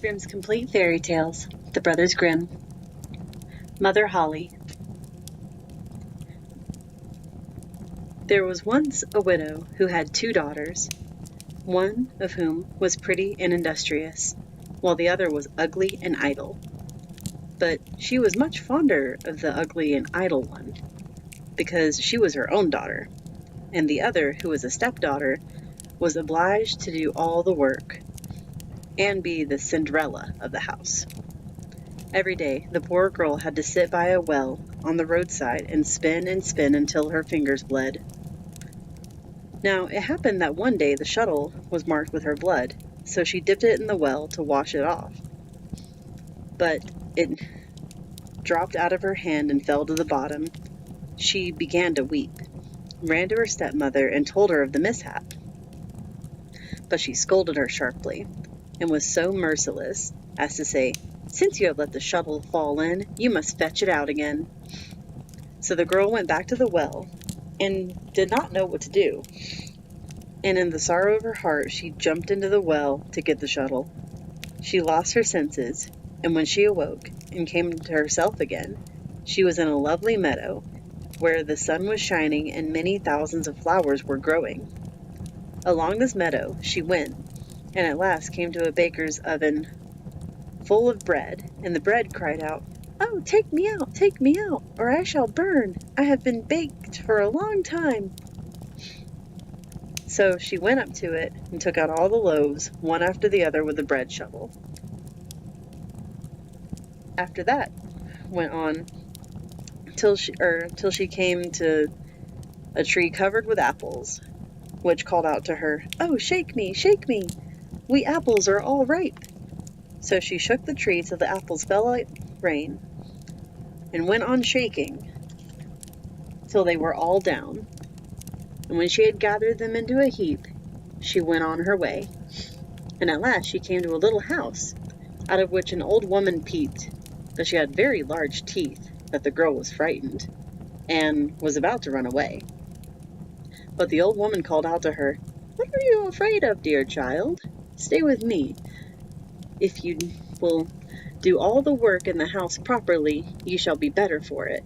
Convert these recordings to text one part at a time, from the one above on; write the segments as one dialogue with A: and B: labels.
A: Grimm's Complete Fairy Tales, The Brothers Grimm. Mother Holle. There was once a widow who had 2 daughters, one of whom was pretty and industrious, while the other was ugly and idle. But she was much fonder of the ugly and idle one, because she was her own daughter, and the other, who was a stepdaughter, was obliged to do all the work, and be the Cinderella of the house. Every day, the poor girl had to sit by a well on the roadside and spin until her fingers bled. Now, it happened that one day the shuttle was marked with her blood, so she dipped it in the well to wash it off. But it dropped out of her hand and fell to the bottom. She began to weep, ran to her stepmother, and told her of the mishap. But she scolded her sharply, and was so merciless as to say, "Since you have let the shuttle fall in, you must fetch it out again." So the girl went back to the well, and did not know what to do. And in the sorrow of her heart, she jumped into the well to get the shuttle. She lost her senses, and when she awoke and came to herself again, she was in a lovely meadow, where the sun was shining and many thousands of flowers were growing. Along this meadow she went, and at last came to a baker's oven full of bread, and the bread cried out, "Oh, take me out, or I shall burn. I have been baked for a long time." So she went up to it and took out all the loaves, one after the other, with the bread shovel. After that, went on till she came to a tree covered with apples, which called out to her, "Oh, shake me, we apples are all ripe." So she shook the tree till the apples fell like rain, and went on shaking till they were all down. And when she had gathered them into a heap, she went on her way. And at last she came to a little house, out of which an old woman peeped, but she had very large teeth, that the girl was frightened, and was about to run away. But the old woman called out to her, "What are you afraid of, dear child? Stay with me. If you will do all the work in the house properly, you shall be better for it.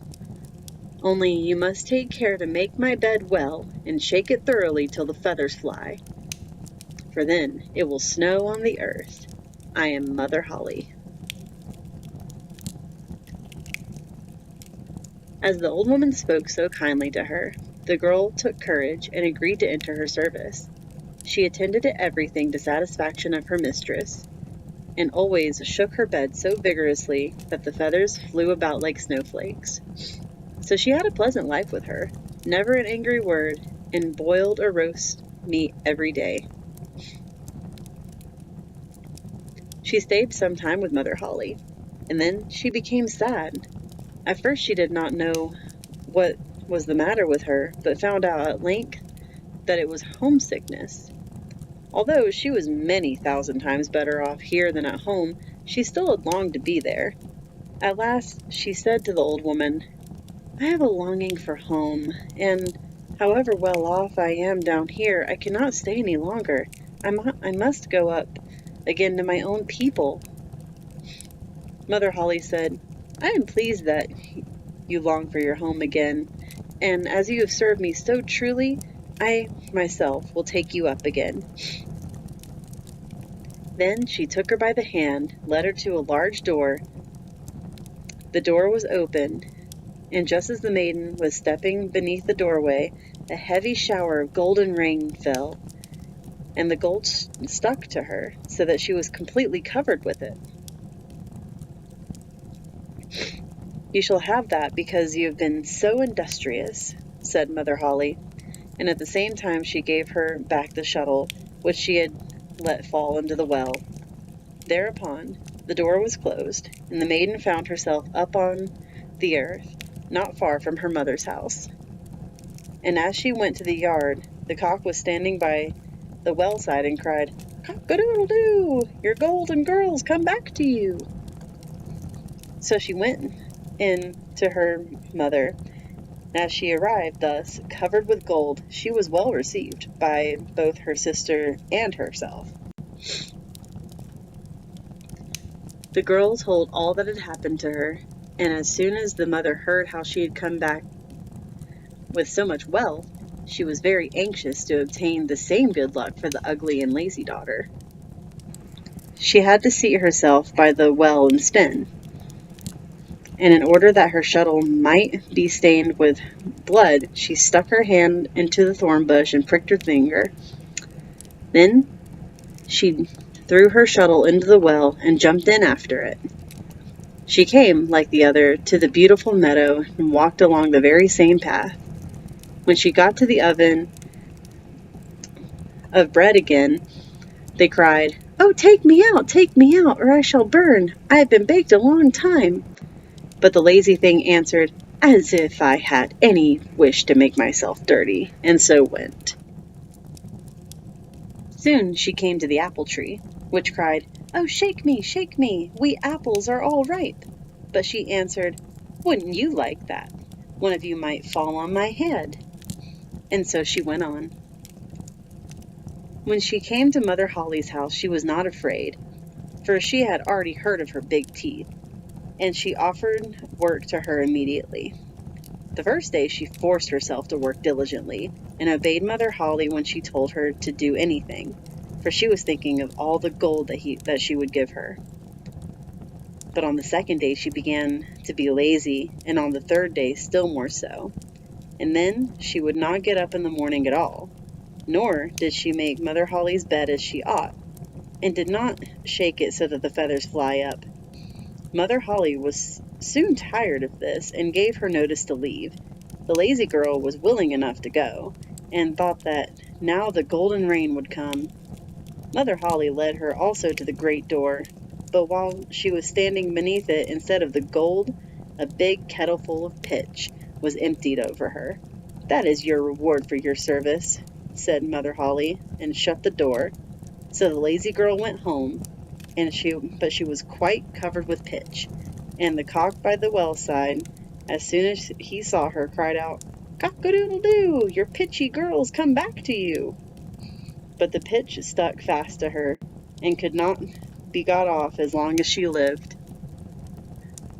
A: Only you must take care to make my bed well, and shake it thoroughly till the feathers fly. For then it will snow on the earth. I am Mother Holle." As the old woman spoke so kindly to her, the girl took courage and agreed to enter her service. She attended to everything to satisfaction of her mistress, and always shook her bed so vigorously that the feathers flew about like snowflakes. So she had a pleasant life with her, never an angry word, and boiled or roast meat every day. She stayed some time with Mother Holle, and then she became sad. At first she did not know what was the matter with her, but found out at length that it was homesickness. Although she was many thousand times better off here than at home, she still had longed to be there. At last she said to the old woman, "I have a longing for home, and however well off I am down here, I cannot stay any longer. I must go up again to my own people." Mother Holle said, "I am pleased that you long for your home again, and as you have served me so truly, I myself will take you up again." Then she took her by the hand, led her to a large door. The door was open, and just as the maiden was stepping beneath the doorway, a heavy shower of golden rain fell, and the gold stuck to her, so that she was completely covered with it. "You shall have that because you have been so industrious," said Mother Holle, and at the same time she gave her back the shuttle, which she had let fall into the well. Thereupon the door was closed, and the maiden found herself up on the earth, not far from her mother's house. And as she went to the yard, the cock was standing by the well side and cried, "Cock-a-doodle-doo! Your golden girls come back to you." So she went in to her mother. As she arrived thus, covered with gold, she was well received by both her sister and herself. The girl told all that had happened to her, and as soon as the mother heard how she had come back with so much wealth, she was very anxious to obtain the same good luck for the ugly and lazy daughter. She had to seat herself by the well and spin, and in order that her shuttle might be stained with blood, she stuck her hand into the thorn bush and pricked her finger. Then she threw her shuttle into the well and jumped in after it. She came, like the other, to the beautiful meadow and walked along the very same path. When she got to the oven of bread again, they cried, "Oh, take me out, or I shall burn. I have been baked a long time." But the lazy thing answered, "As if I had any wish to make myself dirty," and so went. Soon she came to the apple tree, which cried, "Oh, shake me, we apples are all ripe." But she answered, "Wouldn't you like that? One of you might fall on my head." And so she went on. When she came to Mother Holle's house, she was not afraid, for she had already heard of her big teeth, and she offered work to her immediately. The first day she forced herself to work diligently, and obeyed Mother Holle when she told her to do anything, for she was thinking of all the gold that she would give her. But on the second day she began to be lazy, and on the third day still more so. And then she would not get up in the morning at all, nor did she make Mother Holle's bed as she ought, and did not shake it so that the feathers fly up. Mother Holle was soon tired of this, and gave her notice to leave. The lazy girl was willing enough to go, and thought that now the golden rain would come. Mother Holle led her also to the great door, but while she was standing beneath it, instead of the gold, a big kettleful of pitch was emptied over her. "That is your reward for your service," said Mother Holle, and shut the door. So the lazy girl went home, but she was quite covered with pitch, and the cock by the well side, as soon as he saw her, cried out, "Cock-a-doodle-doo, your pitchy girl's come back to you." But the pitch stuck fast to her, and could not be got off as long as she lived.